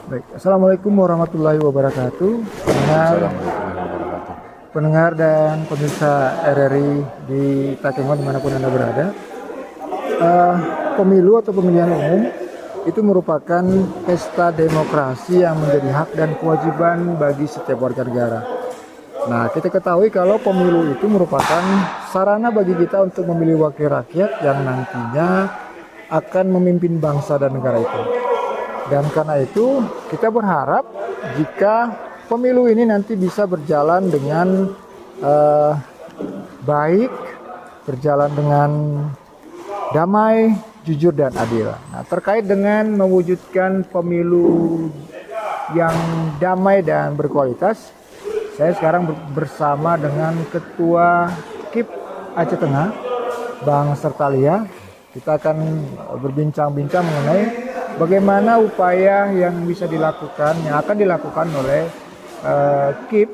Baik, Assalamualaikum warahmatullahi wabarakatuh. Pendengar dan pemirsa RRI di Takengon dimanapun Anda berada. Pemilu atau pemilihan umum itu merupakan pesta demokrasi yang menjadi hak dan kewajiban bagi setiap warga negara. Nah, kita ketahui kalau pemilu itu merupakan sarana bagi kita untuk memilih wakil rakyat yang nantinya akan memimpin bangsa dan negara itu. Dan karena itu kita berharap jika pemilu ini nanti bisa berjalan dengan baik, berjalan dengan damai, jujur dan adil. Nah, terkait dengan mewujudkan pemilu yang damai dan berkualitas, saya sekarang bersama dengan Ketua KIP Aceh Tengah, Bang Sertalia. Kita akan berbincang-bincang mengenai bagaimana upaya yang bisa dilakukan, yang akan dilakukan oleh KIP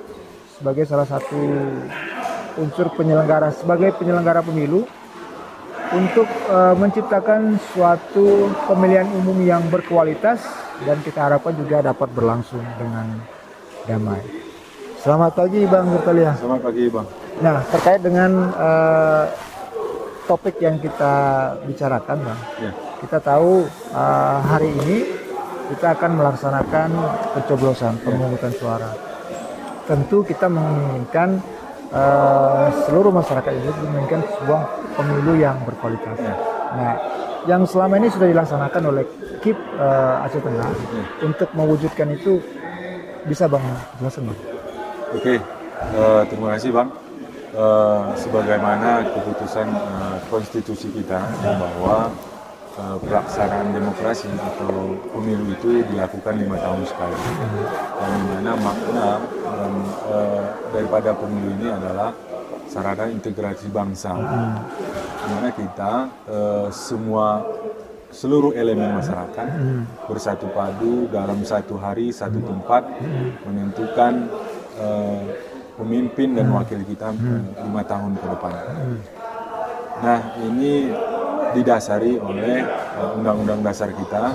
sebagai salah satu unsur penyelenggara, sebagai penyelenggara pemilu untuk menciptakan suatu pemilihan umum yang berkualitas dan kita harapkan juga dapat berlangsung dengan damai. Selamat pagi Bang Sertalia. Selamat pagi Bang. Nah, terkait dengan topik yang kita bicarakan Bang. Ya. Kita tahu hari ini kita akan melaksanakan pencoblosan pemungutan suara. Tentu kita menginginkan seluruh masyarakat ini menginginkan sebuah pemilu yang berkualitas. Nah, yang selama ini sudah dilaksanakan oleh KIP Aceh Tengah untuk mewujudkan itu bisa Bang jelaskan Bang? Oke, terima kasih Bang. Sebagaimana keputusan konstitusi kita bahwa pelaksanaan demokrasi atau pemilu itu dilakukan 5 tahun sekali, dan dimana makna daripada pemilu ini adalah sarana integrasi bangsa, dimana kita seluruh elemen masyarakat bersatu padu dalam satu hari satu tempat menentukan pemimpin dan wakil kita 5 tahun ke depan. Nah, ini didasari oleh Undang-Undang Dasar kita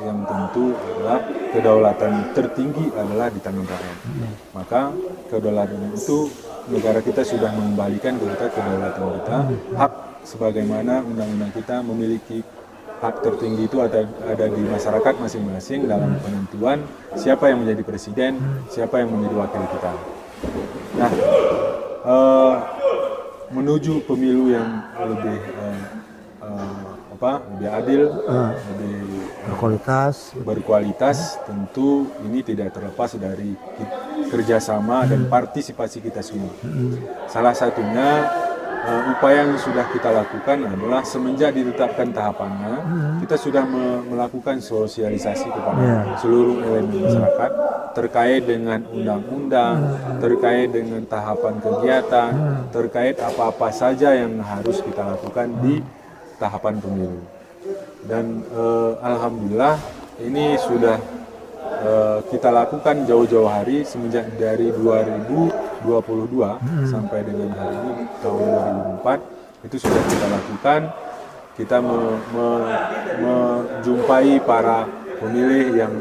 yang tentu adalah kedaulatan tertinggi adalah di tangan rakyat. Maka kedaulatan itu negara kita sudah mengembalikan kepada kedaulatan kita, hak sebagaimana undang-undang kita memiliki hak tertinggi itu ada di masyarakat masing-masing dalam penentuan siapa yang menjadi presiden, siapa yang menjadi wakil kita. Nah, menuju pemilu yang lebih lebih adil, lebih berkualitas, tentu ini tidak terlepas dari kerjasama dan partisipasi kita semua. Salah satunya upaya yang sudah kita lakukan adalah semenjak ditetapkan tahapannya, kita sudah melakukan sosialisasi kepada seluruh elemen masyarakat terkait dengan undang-undang, terkait dengan tahapan kegiatan, terkait apa-apa saja yang harus kita lakukan di tahapan pemilu. Dan alhamdulillah ini sudah kita lakukan jauh-jauh hari semenjak dari 2022 sampai dengan hari ini tahun 2004 itu sudah kita lakukan. Kita menjumpai para pemilih yang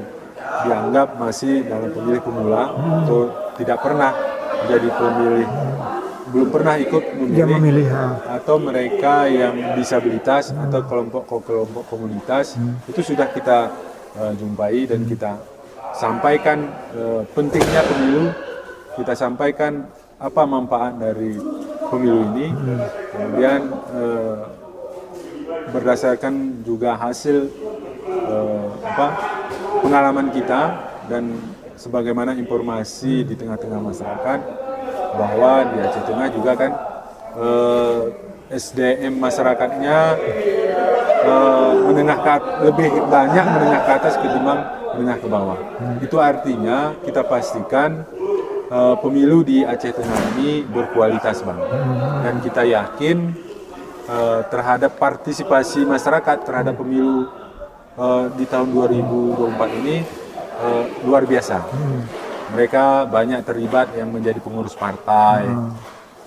dianggap masih dalam pemilih pemula atau tidak pernah menjadi pemilih, belum pernah ikut memilih, atau mereka yang disabilitas atau kelompok komunitas itu sudah kita jumpai dan kita sampaikan pentingnya pemilu, kita sampaikan apa manfaat dari pemilu ini, kemudian berdasarkan juga hasil pengalaman kita dan sebagaimana informasi di tengah-tengah masyarakat bahwa di Aceh Tengah juga kan SDM masyarakatnya lebih banyak menengah ke atas ketimbang menengah ke bawah. Itu artinya kita pastikan pemilu di Aceh Tengah ini berkualitas Bang. Dan kita yakin terhadap partisipasi masyarakat terhadap pemilu di tahun 2024 ini luar biasa. Mereka banyak terlibat yang menjadi pengurus partai,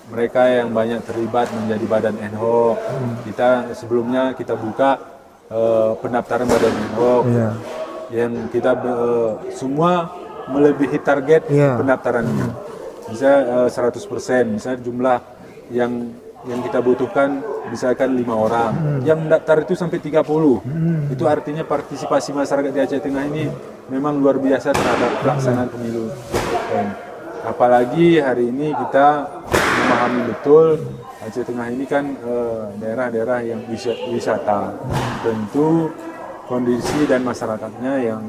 mereka yang banyak terlibat menjadi badan ad hoc. Kita sebelumnya kita buka pendaftaran badan ad hoc. yang kita semua melebihi target pendaftarannya. Bisa 100%, misalnya jumlah yang kita butuhkan misalkan 5 orang, yang mendaftar itu sampai 30. Itu artinya partisipasi masyarakat di Aceh Tengah ini memang luar biasa terhadap pelaksanaan pemilu. Apalagi hari ini kita memahami betul Aceh Tengah ini kan daerah-daerah yang wisata. Tentu kondisi dan masyarakatnya yang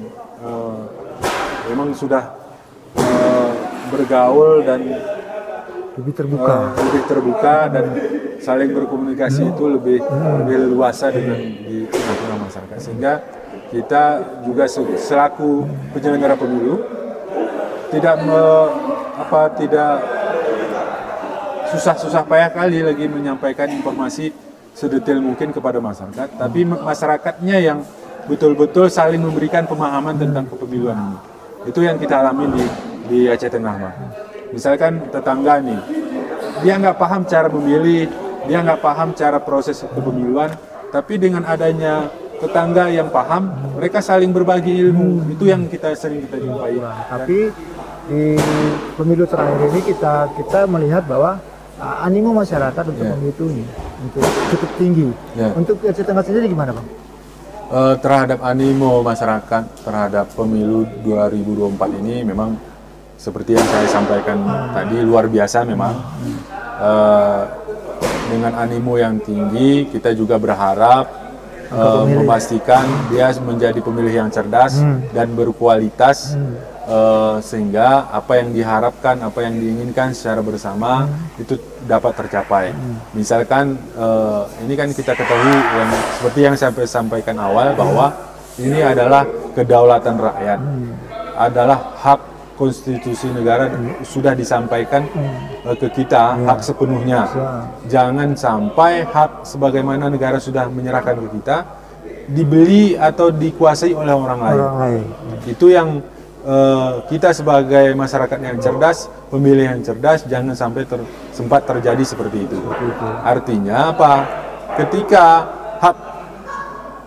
memang sudah bergaul dan lebih terbuka dan saling berkomunikasi itu lebih leluasa dengan di tengah-tengah masyarakat, sehingga kita juga selaku penyelenggara pemilu tidak susah payah kali lagi menyampaikan informasi sedetail mungkin kepada masyarakat, tapi masyarakatnya yang betul-betul saling memberikan pemahaman tentang kepemiluan ini. Itu yang kita alami di Aceh Tengah, Bang. Misalkan tetangga nih, dia nggak paham cara memilih, dia nggak paham cara proses kepemiluan, tapi dengan adanya tetangga yang paham, mereka saling berbagi ilmu. Itu yang sering kita jumpai. Tapi di pemilu terakhir ini kita melihat bahwa animo masyarakat untuk pemilu ini untuk cukup tinggi. Untuk Aceh Tengah sendiri gimana, Bang? Terhadap animo masyarakat terhadap pemilu 2024 ini memang seperti yang saya sampaikan tadi, luar biasa memang. Dengan animo yang tinggi, kita juga berharap memastikan dia menjadi pemilih yang cerdas dan berkualitas, sehingga apa yang diharapkan, apa yang diinginkan secara bersama itu dapat tercapai. Misalkan ini kan kita ketahui seperti yang saya sampaikan awal, bahwa ini adalah kedaulatan rakyat, adalah hak konstitusi negara, sudah disampaikan ke kita, hak sepenuhnya. Jangan sampai hak sebagaimana negara sudah menyerahkan ke kita dibeli atau dikuasai oleh orang lain. Itu yang kita sebagai masyarakat yang cerdas, pemilih yang cerdas, jangan sampai sempat terjadi seperti itu. Artinya apa? Ketika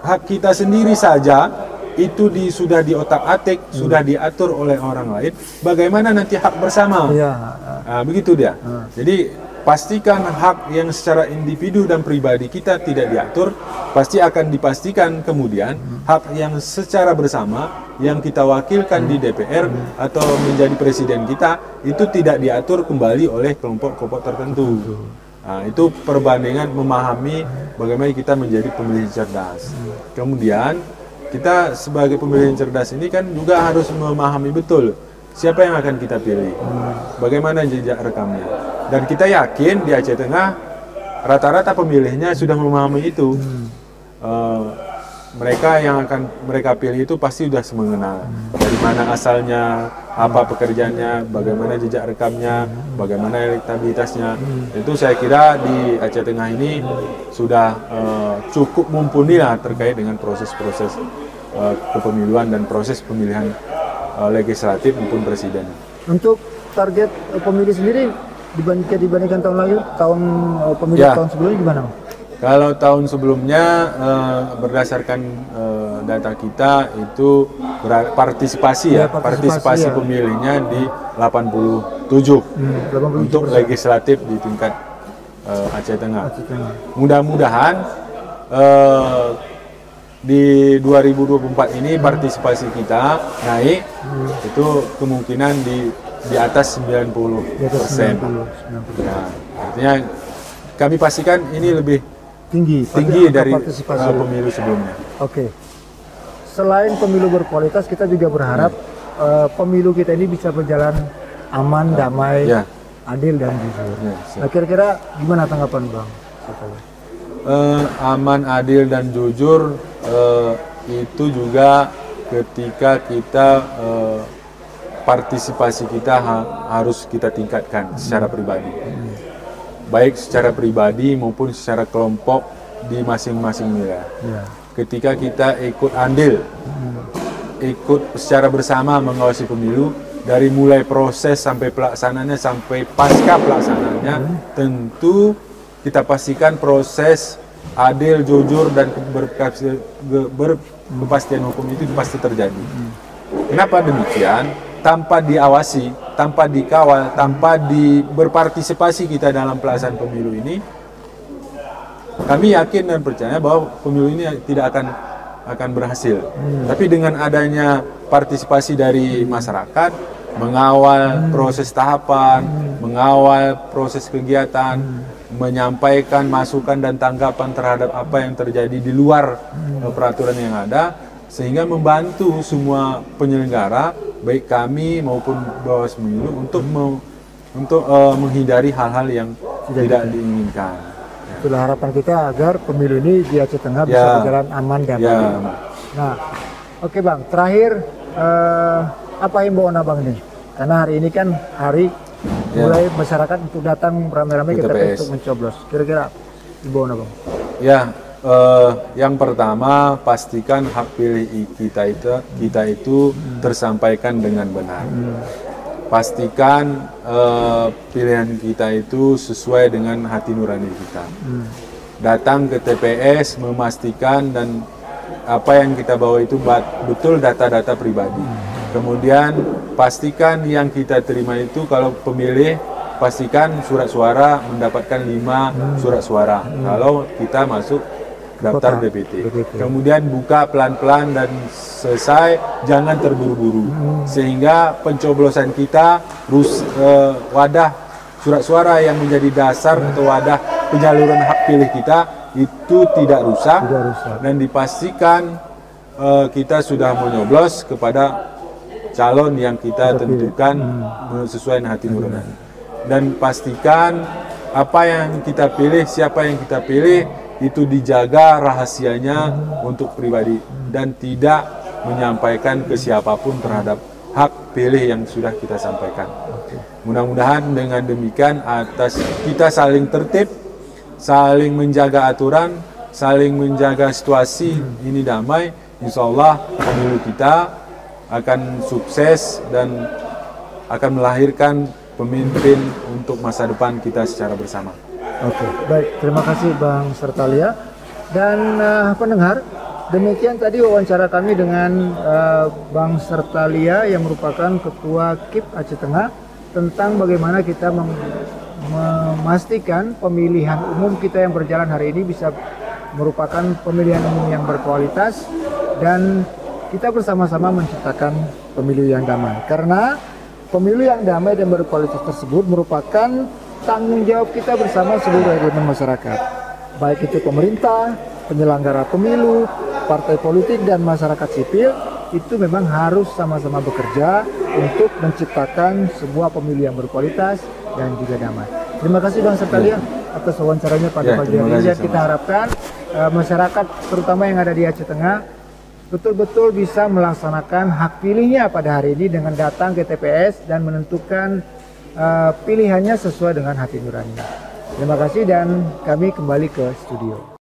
hak kita sendiri saja itu sudah diotak-atik, sudah diatur oleh orang lain, bagaimana nanti hak bersama? Nah, begitu dia. Jadi pastikan hak yang secara individu dan pribadi kita tidak diatur, pasti akan dipastikan kemudian hak yang secara bersama yang kita wakilkan di DPR atau menjadi presiden kita itu tidak diatur kembali oleh kelompok-kelompok tertentu. Nah, itu perbandingan memahami bagaimana kita menjadi pemilih cerdas. Kemudian kita sebagai pemilih yang cerdas ini kan juga harus memahami betul siapa yang akan kita pilih, bagaimana jejak rekamnya. Dan kita yakin di Aceh Tengah rata-rata pemilihnya sudah memahami itu. Mereka yang akan mereka pilih itu pasti sudah mengenal dari mana asalnya, apa pekerjaannya, bagaimana jejak rekamnya, bagaimana elektabilitasnya. Itu saya kira di Aceh Tengah ini sudah cukup mumpuni lah terkait dengan proses-proses kepemiluan dan proses pemilihan legislatif maupun presiden. Untuk target pemilih sendiri dibandingkan tahun lalu, pemilu tahun sebelumnya gimana? Kalau tahun sebelumnya berdasarkan data kita itu partisipasi pemilihnya di 87 untuk legislatif di tingkat Aceh Tengah. Mudah-mudahan di 2024 ini partisipasi kita naik, itu kemungkinan di atas 90%. Nah, artinya kami pastikan ini lebih tinggi dari pemilu sebelumnya. Oke. Selain pemilu berkualitas, kita juga berharap pemilu kita ini bisa berjalan aman, damai, adil dan jujur. Nah, kira-kira gimana tanggapan Bang? Aman, adil dan jujur itu juga ketika kita partisipasi kita harus kita tingkatkan secara pribadi. Baik secara pribadi maupun secara kelompok di masing-masing wilayah. Ketika kita ikut andil, ikut secara bersama mengawasi pemilu, dari mulai proses sampai pelaksanaannya sampai pasca pelaksanaannya, tentu kita pastikan proses adil, jujur, dan berkepastian hukum itu pasti terjadi. Kenapa demikian? Tanpa diawasi, tanpa dikawal, tanpa berpartisipasi kita dalam pelaksanaan pemilu ini, kami yakin dan percaya bahwa pemilu ini tidak akan berhasil. Tapi dengan adanya partisipasi dari masyarakat, mengawal proses tahapan, mengawal proses kegiatan, menyampaikan masukan dan tanggapan terhadap apa yang terjadi di luar peraturan yang ada, sehingga membantu semua penyelenggara, baik kami maupun Bawaslu Pemilu untuk menghindari hal-hal yang tidak diinginkan. Itulah harapan kita agar pemilu ini di Aceh Tengah bisa berjalan aman dan baik. Nah, oke Bang, terakhir apa himbauan Abang ini? Karena hari ini kan hari mulai masyarakat untuk datang ramai-ramai ke TPS untuk mencoblos. Kira-kira himbauan Abang? Ya, yang pertama pastikan hak pilih kita itu tersampaikan dengan benar. Pastikan pilihan kita itu sesuai dengan hati nurani kita. Datang ke TPS, memastikan dan apa yang kita bawa itu betul data-data pribadi. Kemudian pastikan yang kita terima itu, kalau pemilih pastikan surat suara mendapatkan 5 surat suara kalau kita masuk daftar DPT. Kemudian buka pelan-pelan dan selesai, jangan terburu-buru, sehingga pencoblosan kita wadah surat suara yang menjadi dasar atau wadah penyaluran hak pilih kita itu tidak rusak. Dan dipastikan kita sudah menyoblos kepada calon yang kita tentukan sesuai dengan hati nurani. Dan pastikan apa yang kita pilih, siapa yang kita pilih itu dijaga rahasianya untuk pribadi dan tidak menyampaikan ke siapapun terhadap hak pilih yang sudah kita sampaikan. Mudah-mudahan dengan demikian kita saling tertib, saling menjaga aturan, saling menjaga situasi ini damai. Insya Allah pemilu kita akan sukses dan akan melahirkan pemimpin untuk masa depan kita secara bersama. Oke, baik. Terima kasih Bang Sertalia. Dan pendengar, demikian tadi wawancara kami dengan Bang Sertalia yang merupakan Ketua KIP Aceh Tengah tentang bagaimana kita memastikan pemilihan umum kita yang berjalan hari ini bisa merupakan pemilihan umum yang berkualitas dan kita bersama-sama menciptakan pemilu yang damai. Karena pemilu yang damai dan berkualitas tersebut merupakan tanggung jawab kita bersama seluruh elemen masyarakat, baik itu pemerintah, penyelenggara pemilu, partai politik, dan masyarakat sipil. Itu memang harus sama-sama bekerja untuk menciptakan sebuah pemilu yang berkualitas dan juga damai. Terima kasih Bang Sertalia atas wawancaranya pada pagi hari ini. Kita harapkan masyarakat terutama yang ada di Aceh Tengah betul-betul bisa melaksanakan hak pilihnya pada hari ini dengan datang ke TPS dan menentukan pilihannya sesuai dengan hati nurani. Terima kasih dan kami kembali ke studio.